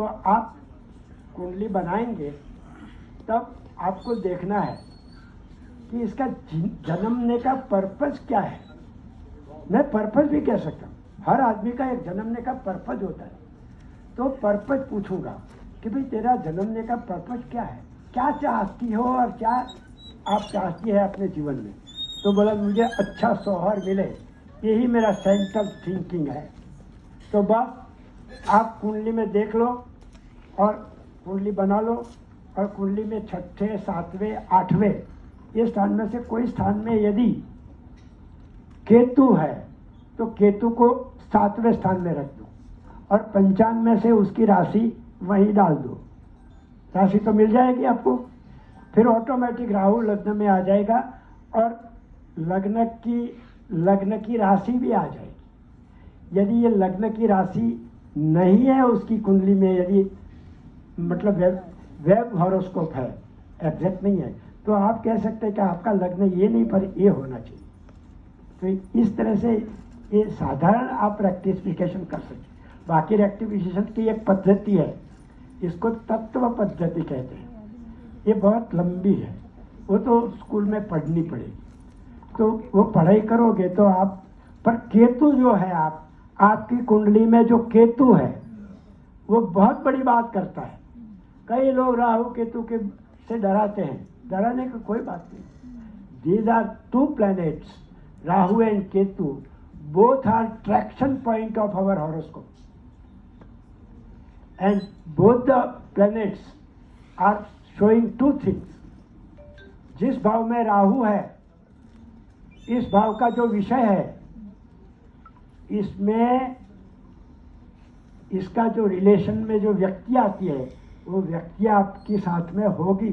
तो आप कुंडली बनाएंगे तब आपको देखना है कि इसका जन्मने का पर्पस क्या है। मैं पर्पस भी कह सकता हूँ, हर आदमी का एक जन्मने का पर्पस होता है। तो पर्पस पूछूंगा कि भाई तेरा जन्मने का पर्पस क्या है, क्या चाहती हो और क्या आप चाहती है अपने जीवन में। तो बोला मुझे अच्छा शौहर मिले, यही मेरा सेंट्रल थिंकिंग है। तो बस आप कुंडली में देख लो और कुंडली बना लो, और कुंडली में छठे, सातवें, आठवें ये स्थान में से कोई स्थान में यदि केतु है तो केतु को 7वें स्थान में रख दो, और पंचांग में से उसकी राशि वहीं डाल दो। राशि तो मिल जाएगी आपको, फिर ऑटोमेटिक राहु लग्न में आ जाएगा और लग्न की राशि भी आ जाएगी। यदि ये लग्न की राशि नहीं है उसकी कुंडली में, यदि मतलब वेब हॉरोस्कोप है, एग्जैक्ट नहीं है, तो आप कह सकते हैं कि आपका लग्न ये नहीं पर ये होना चाहिए। तो इस तरह से ये साधारण आप रेक्टिफिकेशन कर सकते। बाकी रेक्टिफिकेशन की एक पद्धति है, इसको तत्व पद्धति कहते हैं। ये बहुत लंबी है, वो तो स्कूल में पढ़नी पड़ेगी, तो वो पढ़ाई करोगे तो आप। पर केतु जो है, आपकी कुंडली में जो केतु है वो बहुत बड़ी बात करता है। कई लोग राहु केतु के से डराते हैं, डराने की कोई बात नहीं। These are two planets, Rahu and Ketu, both are traction point of our horoscope, and both the planets are showing two things. जिस भाव में राहु है, इस भाव का जो विषय है, इसमें इसका जो रिलेशन में जो व्यक्ति आती है, वो व्यक्ति आपके साथ में होगी,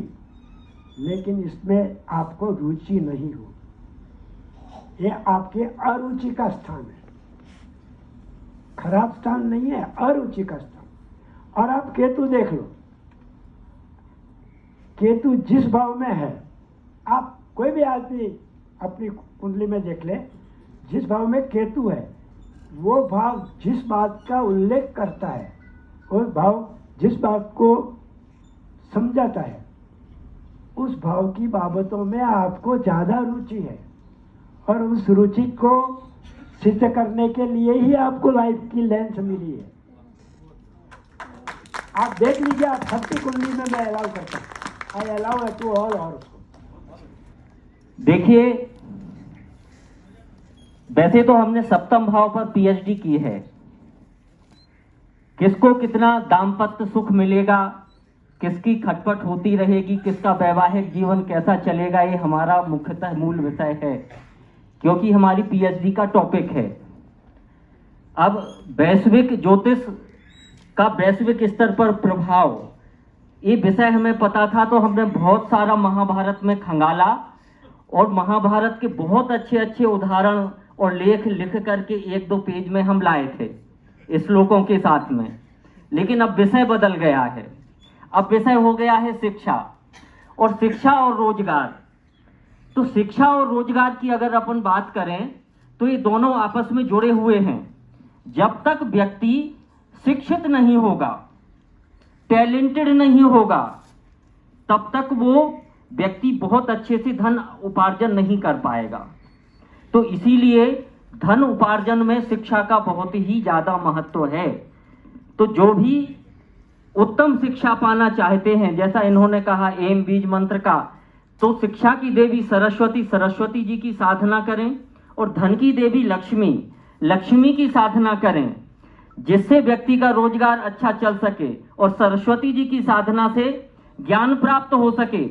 लेकिन इसमें आपको रुचि नहीं होगी। ये आपके अरुचि का स्थान है, खराब स्थान नहीं है, अरुचि का स्थान। और आप केतु देख लो, केतु जिस भाव में है, आप कोई भी आदमी अपनी कुंडली में देख ले, जिस भाव में केतु है, वो भाव जिस बात का उल्लेख करता है, वो भाव जिस बात को समझाता है, उस भाव की बाबतों में आपको ज्यादा रुचि है। और उस रुचि को सिद्ध करने के लिए ही आपको लाइफ की लेंथ मिली है। आप देख लीजिए, आप सबकी कुंडली में मैं अलाउ करता हूँ, आई अलाउ टू ऑल। और उसको देखिए, वैसे तो हमने सप्तम भाव पर पीएचडी की है। किसको कितना दाम्पत्य सुख मिलेगा, किसकी खटपट होती रहेगी, किसका वैवाहिक जीवन कैसा चलेगा, ये हमारा मुख्यतः मूल विषय है, क्योंकि हमारी पीएचडी का टॉपिक है। अब वैश्विक ज्योतिष का वैश्विक स्तर पर प्रभाव, ये विषय हमें पता था तो हमने बहुत सारा महाभारत में खंगाला, और महाभारत के बहुत अच्छे अच्छे उदाहरण और लेख लिख करके 1-2 पेज में हम लाए थे श्लोकों के साथ में। लेकिन अब विषय बदल गया है, अब विषय हो गया है शिक्षा, और शिक्षा और रोजगार। तो शिक्षा और रोजगार की अगर अपन बात करें तो ये दोनों आपस में जुड़े हुए हैं। जब तक व्यक्ति शिक्षित नहीं होगा, टैलेंटेड नहीं होगा, तब तक वो व्यक्ति बहुत अच्छे से धन उपार्जन नहीं कर पाएगा। तो इसीलिए धन उपार्जन में शिक्षा का बहुत ही ज्यादा महत्व है। तो जो भी उत्तम शिक्षा पाना चाहते हैं, जैसा इन्होंने कहा एम बीज मंत्र का, तो शिक्षा की देवी सरस्वती जी की साधना करें, और धन की देवी लक्ष्मी की साधना करें, जिससे व्यक्ति का रोजगार अच्छा चल सके और सरस्वती जी की साधना से ज्ञान प्राप्त हो सके।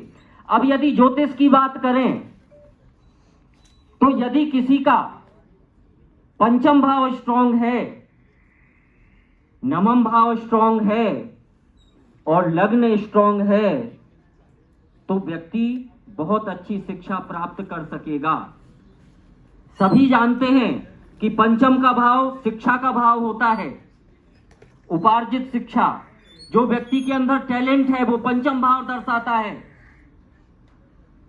अब यदि ज्योतिष की बात करें तो यदि किसी का पंचम भाव स्ट्रांग है, नवम भाव स्ट्रांग है और लग्न स्ट्रांग है, तो व्यक्ति बहुत अच्छी शिक्षा प्राप्त कर सकेगा। सभी जानते हैं कि पंचम का भाव शिक्षा का भाव होता है, उपार्जित शिक्षा। जो व्यक्ति के अंदर टैलेंट है वो पंचम भाव दर्शाता है।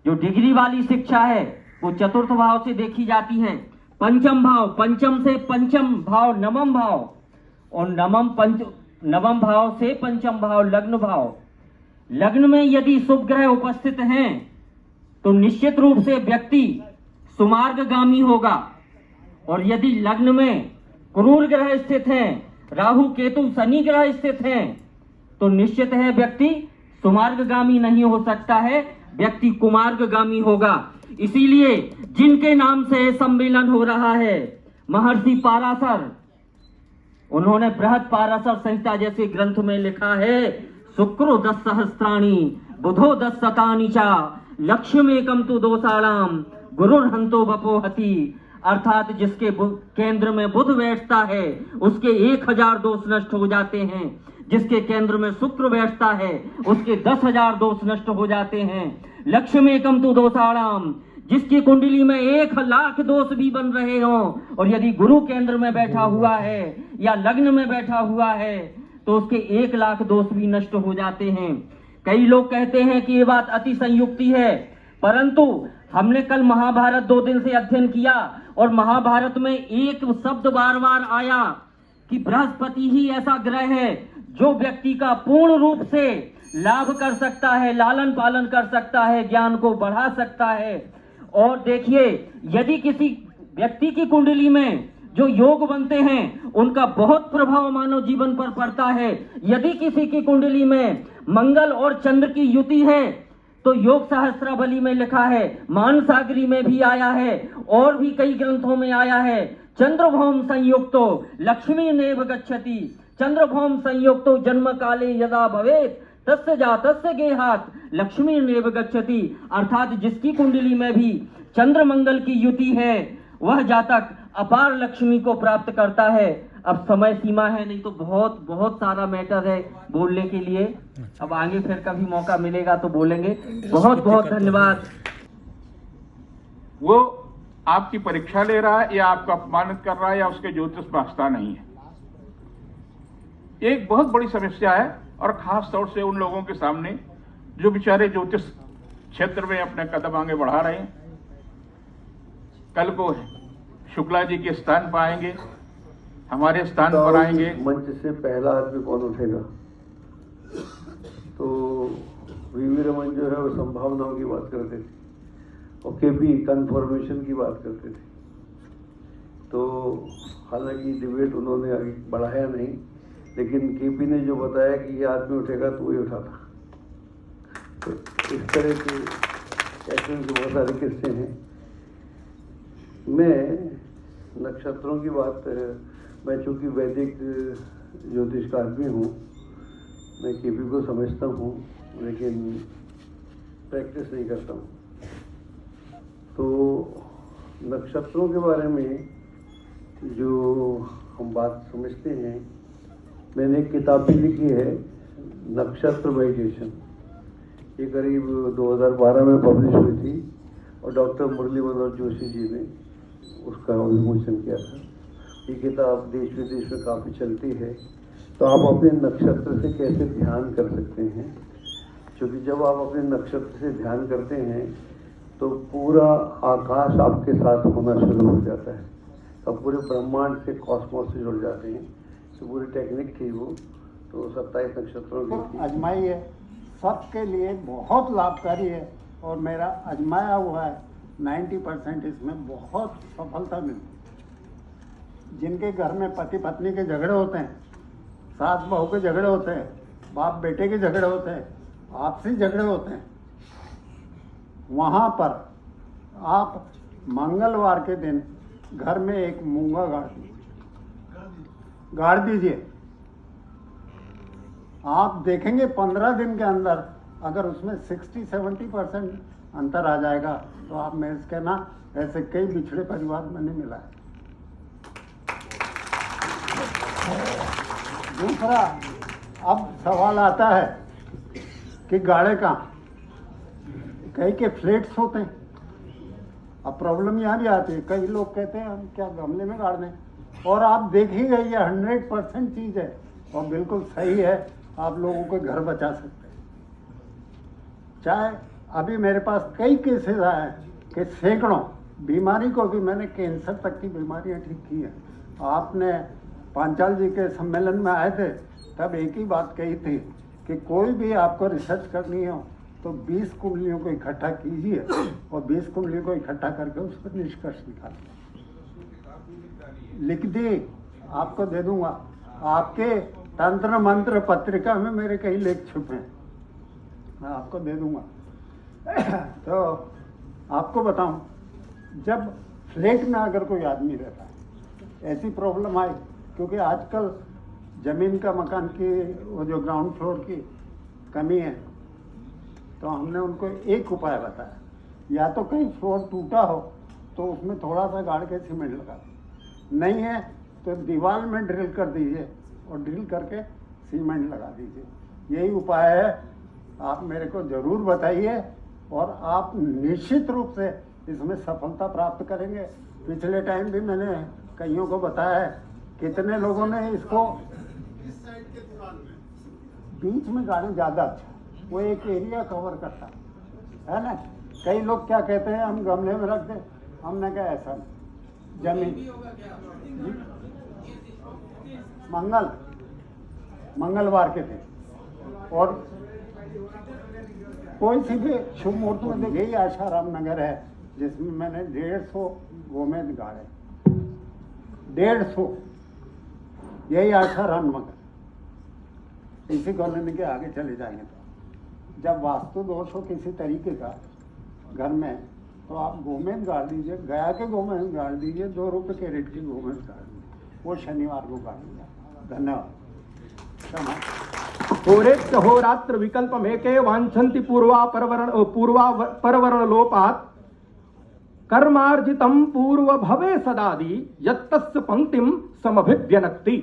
जो डिग्री वाली शिक्षा है वो चतुर्थ भाव से देखी जाती है। पंचम भाव, पंचम से पंचम भाव नवम भाव, और नवम नवम भाव से पंचम भाव लग्न भाव, लग्न में यदि शुभ ग्रह उपस्थित हैं तो निश्चित रूप से व्यक्ति सुमार्गगामी होगा, और यदि लग्न में क्रूर ग्रह स्थित हैं, राहु केतु शनि ग्रह स्थित हैं, तो निश्चित है व्यक्ति सुमार्गगामी नहीं हो सकता है, व्यक्ति कुमार्गगामी होगा। इसीलिए जिनके नाम से सम्मेलन हो रहा है, महर्षि पाराशर, उन्होंने बृहद पाराशर संहिता जैसे ग्रंथ में लिखा है, शुक्रो 10 सहस्त्राणी बुधो 10 शतानि चा लक्ष्मीकम तु दोषाणाम गुरुर्हंतो वपोहति। अर्थात जिसके केंद्र में बुध बैठता है उसके 1000 दोष नष्ट हो जाते हैं, जिसके केंद्र में शुक्र बैठता है उसके 10,000 दोष नष्ट हो जाते हैं। लक्ष्मीकम तु दोषाणाम, जिसकी कुंडली में 1,00,000 दोष भी बन रहे हों, और यदि गुरु केंद्र में बैठा हुआ है या लग्न में बैठा हुआ है तो उसके 1,00,000 दोष भी नष्ट हो जाते हैं। कई लोग कहते हैं कि ये बात अति संयुक्ति है, परंतु हमने कल महाभारत 2 दिन से अध्ययन किया और महाभारत में एक शब्द बार बार आया कि बृहस्पति ही ऐसा ग्रह है जो व्यक्ति का पूर्ण रूप से लाभ कर सकता है, लालन पालन कर सकता है, ज्ञान को बढ़ा सकता है। और देखिए, यदि किसी व्यक्ति की कुंडली में जो योग बनते हैं उनका बहुत प्रभाव मानव जीवन पर पड़ता है। यदि किसी की कुंडली में मंगल और चंद्र की युति है तो योग सहस्त्रावली में लिखा है, मानसागरी में भी आया है और भी कई ग्रंथों में आया है, चंद्रभौम संयुक्तो लक्ष्मी नेव गच्छति, चंद्रभौम संयुक्तो जन्म काले यदा भवेत तस्य जातस्य गेहात लक्ष्मी नेव गच्छति। अर्थात जिसकी कुंडली में भी चंद्र मंगल की युति है वह जातक अपार लक्ष्मी को प्राप्त करता है। अब समय सीमा है, नहीं तो बहुत बहुत सारा मैटर है बोलने के लिए। अब आगे फिर कभी मौका मिलेगा तो बोलेंगे। बहुत बहुत धन्यवाद। वो आपकी परीक्षा ले रहा है या आपको अपमानित कर रहा है या उसके ज्योतिष में आस्था नहीं है, एक बहुत बड़ी समस्या है। और खास तौर से उन लोगों के सामने जो बेचारे ज्योतिष क्षेत्र में अपने कदम आगे बढ़ा रहे हैं। कल को शुक्ला जी के स्थान पर आएंगे, हमारे स्थान पर आएंगे। मंच से पहला आदमी कौन उठेगा? तो वीवी रमन जो है वो संभावनाओं की बात करते थे और केपी कन्फर्मेशन की बात करते थे। तो हालांकि डिबेट उन्होंने आगे बढ़ाया नहीं, लेकिन केपी ने जो बताया कि ये आदमी उठेगा तो वही उठा था। तो इस तरह के ऐसे बहुत सारे किस्से हैं। मैं नक्षत्रों की बात, मैं चूँकि वैदिक ज्योतिष का आदमी हूँ, मैं केपी को समझता हूँ लेकिन प्रैक्टिस नहीं करता हूँ। तो नक्षत्रों के बारे में जो हम बात समझते हैं, मैंने एक किताब भी लिखी है, नक्षत्र मेडिटेशन। ये करीब 2012 में पब्लिश हुई थी और डॉक्टर मुरली मनोहर जोशी जी ने उसका विमोचन किया था। ये किताब देश विदेश में काफ़ी चलती है। तो आप अपने नक्षत्र से कैसे ध्यान कर सकते हैं, क्योंकि जब आप अपने नक्षत्र से ध्यान करते हैं तो पूरा आकाश आपके साथ होना शुरू हो जाता है। तो पूरे ब्रह्मांड से, कॉस्मोस से जुड़ जाते हैं। तो पूरी टेक्निक थी वो, तो 27 नक्षत्रों की थी। आजमाई है, सबके लिए बहुत लाभकारी है और मेरा आजमाया हुआ है 90% इसमें बहुत सफलता मिलती। जिनके घर में पति पत्नी के झगड़े होते हैं, सास बहू के झगड़े होते हैं, बाप बेटे के झगड़े होते हैं, आपसी झगड़े होते हैं, वहाँ पर आप मंगलवार के दिन घर में एक मूंगा गाड़ दीजिए। आप देखेंगे 15 दिन के अंदर अगर उसमें 60-70% अंतर आ जाएगा तो आप मैं इसके ना ऐसे कई बिछड़े परिवार मैंने मिला है। दूसरा, अब सवाल आता है कि गाड़े कहाँ, कई के फ्लैट्स होते हैं। अब प्रॉब्लम यहाँ भी आती है, कई लोग कहते हैं हम क्या गमले में गाड़ दें, और आप देखिएगा ये 100% चीज़ है और बिल्कुल सही है, आप लोगों के घर बचा सकते हैं। चाहे अभी मेरे पास कई केसेस आए हैं कि सैकड़ों बीमारी को भी मैंने कैंसर तक की बीमारियां ठीक की हैं। आपने पांचाल जी के सम्मेलन में आए थे तब एक ही बात कही थी कि कोई भी आपको रिसर्च करनी हो तो 20 कुंडलियों को इकट्ठा कीजिए और 20 कुंडलियों को इकट्ठा करके उस पर निष्कर्ष निकालिए। लिख दी, आपको दे दूंगा। आपके तंत्र मंत्र पत्रिका में मेरे कई लेख छुपे हैं, मैं आपको दे दूंगा। तो आपको बताऊं, जब फ्लैट में अगर कोई आदमी रहता है, ऐसी प्रॉब्लम आई, क्योंकि आजकल जमीन का मकान की वो जो ग्राउंड फ्लोर की कमी है, तो हमने उनको एक उपाय बताया, या तो कहीं फ्लोर टूटा हो तो उसमें थोड़ा सा गाड़ के सीमेंट लगा दीजिए, नहीं है तो दीवार में ड्रिल कर दीजिए और ड्रिल करके सीमेंट लगा दीजिए। यही उपाय है, आप मेरे को ज़रूर बताइए और आप निश्चित रूप से इसमें सफलता प्राप्त करेंगे। पिछले टाइम भी मैंने कईयों को बताया है, कितने लोगों ने इसको बीच में गाड़े ज़्यादा अच्छा, वो एक एरिया कवर करता है ना। कई लोग क्या कहते हैं, हम गमले में रख दें, हमने कहा ऐसा नहीं, जमीन मंगलवार के थे और कोई सी भी शुभ मुहूर्त में देखिए, यही आशाराम नगर है जिसमें मैंने 150 गोमेद गाड़े, 150, यही आशाराम नगर। इसी कॉलोनी के आगे चले जाएंगे तो जब वास्तु दोष हो किसी तरीके का घर में, तो आप गोमेद गाड़ दीजिए, गया के गोमेद गाड़ दीजिए, 2 रुपये कैरेट की गोमेद गाड़ दीजिए, वो शनिवार को गाड़ दीजिए। धन्यवाद। होरेत्य होरात्र विकल्पमेके वांछन्ति पूर्वा परवर्ण लोपात् कर्मार्जितम पूर्व भवे सदादि यत्तस्य पंक्तिम समभिव्यनक्ति।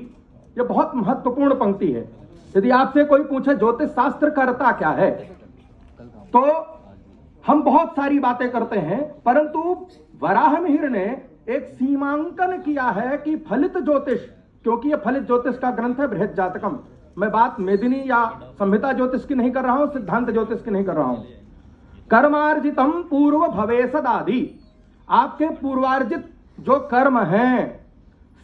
ये बहुत महत्वपूर्ण पंक्ति है। यदि आपसे कोई पूछे ज्योतिष शास्त्र करता क्या है, तो हम बहुत सारी बातें करते हैं, परंतु वराह मिहिर ने एक सीमांकन किया है कि फलित ज्योतिष, क्योंकि यह फलित ज्योतिष का ग्रंथ है बृहद जातकम। मैं बात मेदिनी या संहिता ज्योतिष की नहीं कर रहा हूं, सिद्धांत ज्योतिष की नहीं कर रहा हूं। कर्मार्जितम पूर्व भवे सदादि, आपके पूर्वार्जित जो कर्म हैं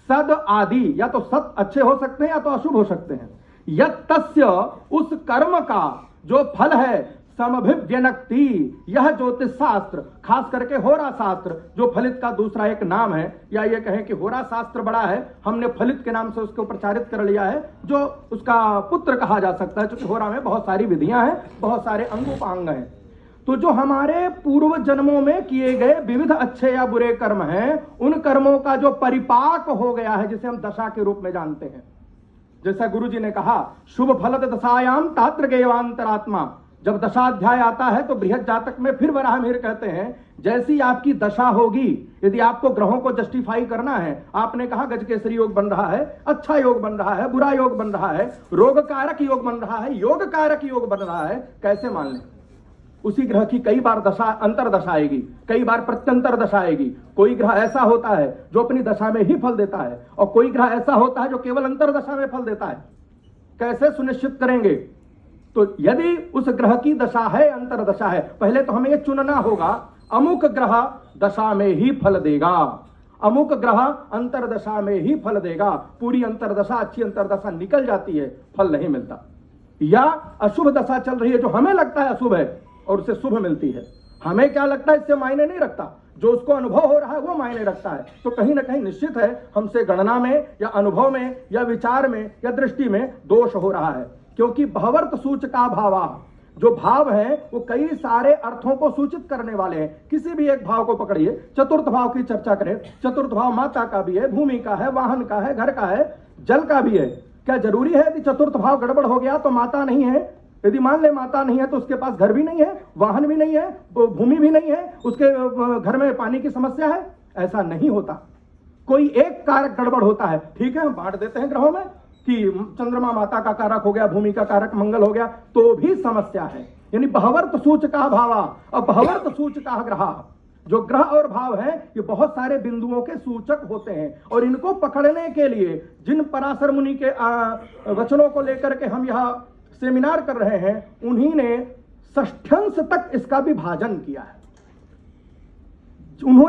सद आदि, या तो सत अच्छे हो सकते हैं या तो अशुभ हो सकते हैं, यत्तस्य उस कर्म का जो फल है समभिव्यनक्ति, यह ज्योतिष शास्त्र, खास करके होरा शास्त्र जो फलित का दूसरा एक नाम है, या ये कहें कि होरा शास्त्र बड़ा है, हमने फलित के नाम से उसको प्रचारित कर लिया है, जो उसका पुत्र कहा जा सकता है, क्योंकि होरा में बहुत सारी विधियां हैं, बहुत सारे अंगोपांग हैं। तो जो हमारे पूर्व जन्मों में किए गए विविध अच्छे या बुरे कर्म हैं, उन कर्मों का जो परिपाक हो गया है, जिसे हम दशा के रूप में जानते हैं, जैसा गुरु जी ने कहा, शुभ फलद दशायाम तात्र गेवांतरात्मा। जब दशाध्याय आता है तो बृहद जातक में फिर वराह मिहिर कहते हैं, जैसी आपकी दशा होगी, यदि आपको ग्रहों को जस्टिफाई करना है, आपने कहा गजकेसरी योग बन रहा है, अच्छा योग बन रहा है, बुरा योग बन रहा है, रोग कारक योग बन रहा है, योग कारक योग बन रहा है, कैसे मान लें? उसी ग्रह की कई बार दशा अंतर दशा आएगी, कई बार प्रत्यंतर दशा आएगी। कोई ग्रह ऐसा होता है जो अपनी दशा में ही फल देता है, और कोई ग्रह ऐसा होता है जो केवल अंतर दशा में फल देता है। कैसे सुनिश्चित करेंगे? तो यदि उस ग्रह की दशा है, अंतर दशा है, पहले तो हमें यह चुनना होगा, अमुक ग्रह दशा में ही फल देगा, अमुक ग्रह अंतर दशा में ही फल देगा। पूरी अंतर दशा, अच्छी अंतर दशा निकल जाती है, फल नहीं मिलता। या अशुभ दशा चल रही है, जो हमें लगता है अशुभ है और उसे शुभ मिलती है, हमें क्या लगता है इससे मायने नहीं रखता, जो उसको अनुभव हो रहा है वो मायने रखता है। तो कहीं ना कहीं निश्चित है हमसे गणना में या अनुभव में या विचार में या दृष्टि में दोष हो रहा है, क्योंकि भवर्त सूचका भावा, जो भाव है वो कई सारे अर्थों को सूचित करने वाले हैं। किसी भी एक भाव को पकड़िए, चतुर्थ भाव की चर्चा करें, चतुर्थ भाव माता का भी है, भूमि का है, वाहन का है, घर का है, जल का भी है। क्या जरूरी है यदि चतुर्थ भाव गड़बड़ हो गया तो माता नहीं है? यदि मान ले माता नहीं है तो उसके पास घर भी नहीं है, वाहन भी नहीं है, भूमि भी नहीं है, उसके घर में पानी की समस्या है? ऐसा नहीं होता। कोई एक कारक गड़बड़ होता है, ठीक है, हम बांट देते हैं ग्रहों में कि चंद्रमा माता का कारक हो गया, भूमि का कारक मंगल हो गया, तो भी समस्या है। यानी बहवर्त सूचका भावा और बहवर्त सूचका ग्रह, जो ग्रह और भाव है ये बहुत सारे बिंदुओं के सूचक होते हैं, और इनको पकड़ने के लिए जिन पराशर मुनि के वचनों को लेकर के हम यह सेमिनार कर रहे हैं, उन्हीं ने षष्ठ्यंश तक इसका विभाजन किया है।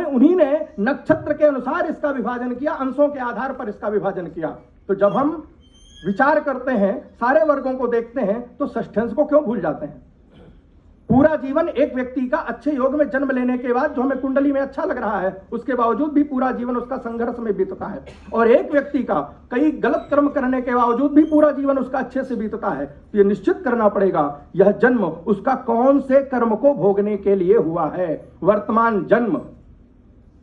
उन्हीं ने नक्षत्र के अनुसार इसका विभाजन किया, अंशों के आधार पर इसका विभाजन किया। तो जब हम विचार करते हैं, सारे वर्गों को देखते हैं, तो षष्ठ्यांश को क्यों भूल जाते हैं? पूरा जीवन एक व्यक्ति का अच्छे योग में जन्म लेने के बाद जो हमें कुंडली में अच्छा लग रहा है, उसके बावजूद भी पूरा जीवन उसका संघर्ष में बीतता है। और एक व्यक्ति का कई गलत कर्म करने के बावजूद भी पूरा जीवन उसका अच्छे से बीतता है। तो यह निश्चित करना पड़ेगा यह जन्म उसका कौन से कर्म को भोगने के लिए हुआ है। वर्तमान जन्म,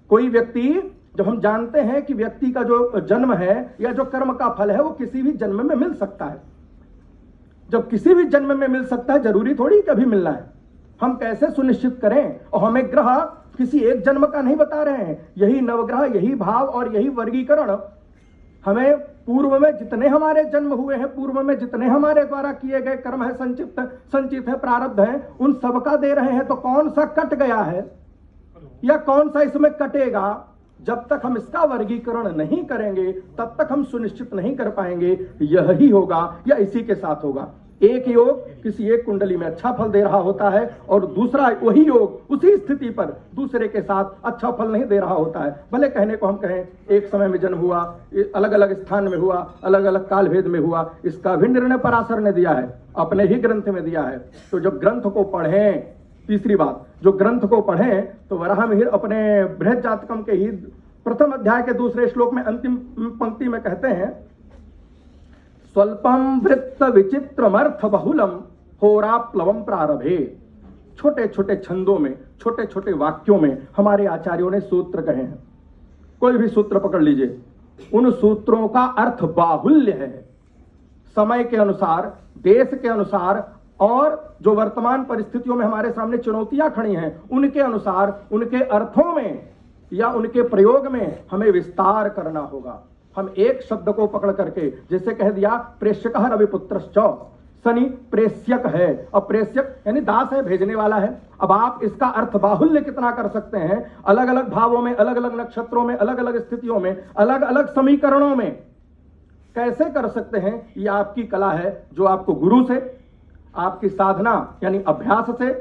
कोई व्यक्ति, जब हम जानते हैं कि व्यक्ति का जो जन्म है या जो कर्म का फल है वो किसी भी जन्म में मिल सकता है। जब किसी भी जन्म में मिल सकता है, जरूरी थोड़ी कभी मिलना है। हम कैसे सुनिश्चित करें? और हमें ग्रह किसी एक जन्म का नहीं बता रहे हैं। यही नवग्रह, यही भाव और यही वर्गीकरण हमें पूर्व में जितने हमारे जन्म हुए हैं, पूर्व में जितने हमारे द्वारा किए गए कर्म है, संचित है, प्रारब्ध है, उन सबका दे रहे हैं। तो कौन सा कट गया है या कौन सा इसमें कटेगा, जब तक हम इसका वर्गीकरण नहीं करेंगे तब तक हम सुनिश्चित नहीं कर पाएंगे यही होगा या इसी के साथ होगा। एक योग किसी एक कुंडली में अच्छा फल दे रहा होता है और दूसरा वही योग उसी स्थिति पर दूसरे के साथ अच्छा फल नहीं दे रहा होता है। भले कहने को हम कहें एक समय में जन्म हुआ, अलग अलग स्थान में हुआ, अलग अलग काल भेद में हुआ, इसका भी निर्णय पराशर ने दिया है, अपने ही ग्रंथ में दिया है। तो जब ग्रंथ को पढ़ें, तीसरी बात, जो ग्रंथ को पढ़ें तो वराहमिहिर अपने बृहद जातकम के ही प्रथम अध्याय के दूसरे श्लोक में अंतिम पंक्ति में कहते हैं, स्वल्पम वृत्त विचित्रमर्थ बहुलम होराप्लवम प्रारभे। छोटे छोटे छंदों में, छोटे छोटे वाक्यों में हमारे आचार्यों ने सूत्र कहे हैं। कोई भी सूत्र पकड़ लीजिए, उन सूत्रों का अर्थ बाहुल्य है। समय के अनुसार, देश के अनुसार और जो वर्तमान परिस्थितियों में हमारे सामने चुनौतियां खड़ी हैं, उनके अनुसार, उनके अर्थों में या उनके प्रयोग में हमें विस्तार करना होगा। हम एक शब्द को पकड़ करके, जैसे कह दिया प्रेष्यकः रविपुत्रश्च, शनि प्रेष्यक है। अब प्रेष्यक यानी दास है, भेजने वाला है। अब आप इसका अर्थ बाहुल्य कितना कर सकते हैं? अलग अलग भावों में, अलग अलग नक्षत्रों में, अलग अलग स्थितियों में, अलग अलग समीकरणों में कैसे कर सकते हैं? ये आपकी कला है, जो आपको गुरु से, आपकी साधना यानी अभ्यास से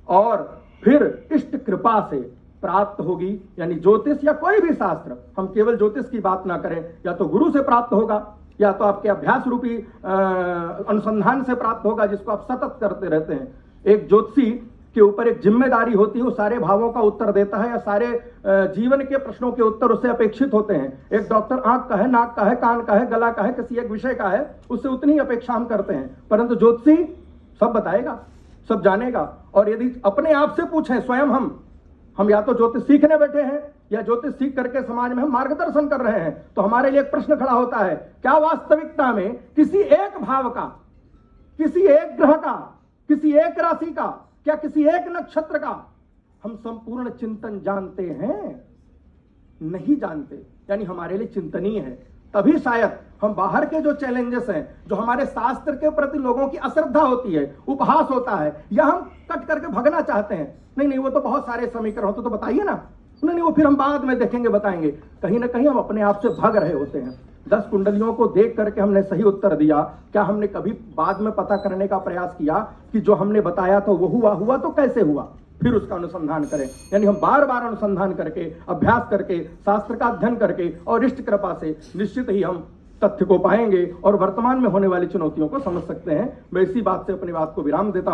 और फिर इष्ट कृपा से प्राप्त होगी। यानी ज्योतिष या कोई भी शास्त्र, हम केवल ज्योतिष की बात ना करें, या तो गुरु से प्राप्त होगा या तो आपके अभ्यास रूपी अनुसंधान से प्राप्त होगा, जिसको आप सतत करते रहते हैं। एक ज्योतिषी के ऊपर एक जिम्मेदारी होती है, वो सारे भावों का उत्तर देता है या सारे जीवन के प्रश्नों के उत्तर उससे अपेक्षित होते हैं। एक डॉक्टर आंख का है, नाक का है, कान का है, गला का है, किसी एक विषय का है, उससे उतनी ही अपेक्षा हम करते हैं। परंतु ज्योतिषी सब बताएगा, सब जानेगा। और यदि अपने आप से पूछें, स्वयं हम या तो ज्योतिष सीखने बैठे हैं या ज्योतिष सीख करके समाज में हम मार्गदर्शन कर रहे हैं, तो हमारे लिए एक प्रश्न खड़ा होता है, क्या वास्तविकता में किसी एक भाव का, किसी एक ग्रह का, किसी एक राशि का, क्या किसी एक नक्षत्र का हम संपूर्ण चिंतन जानते हैं? नहीं जानते। यानी हमारे लिए चिंतनीय है। तभी शायद हम बाहर के जो चैलेंजेस हैं, जो हमारे शास्त्र के प्रति लोगों की अश्रद्धा होती है, उपहास होता है, या हम कट करके भगना चाहते हैं, नहीं वो तो बहुत सारे समीकरण होते, तो बताइए ना, नहीं वो फिर हम बाद में देखेंगे, बताएंगे। कहीं ना कहीं हम अपने आप से भाग रहे होते हैं। 10 कुंडलियों को देख करके हमने सही उत्तर दिया, क्या हमने कभी बाद में पता करने का प्रयास किया कि जो हमने बताया तो वो हुआ तो कैसे हुआ? फिर उसका अनुसंधान करें। यानी हम बार बार अनुसंधान करके, अभ्यास करके, शास्त्र का अध्ययन करके और इष्ट कृपा से निश्चित ही हम तथ्य को पाएंगे और वर्तमान में होने वाली चुनौतियों को समझ सकते हैं। मैं इसी बात से अपनी बात को विराम देता हूं।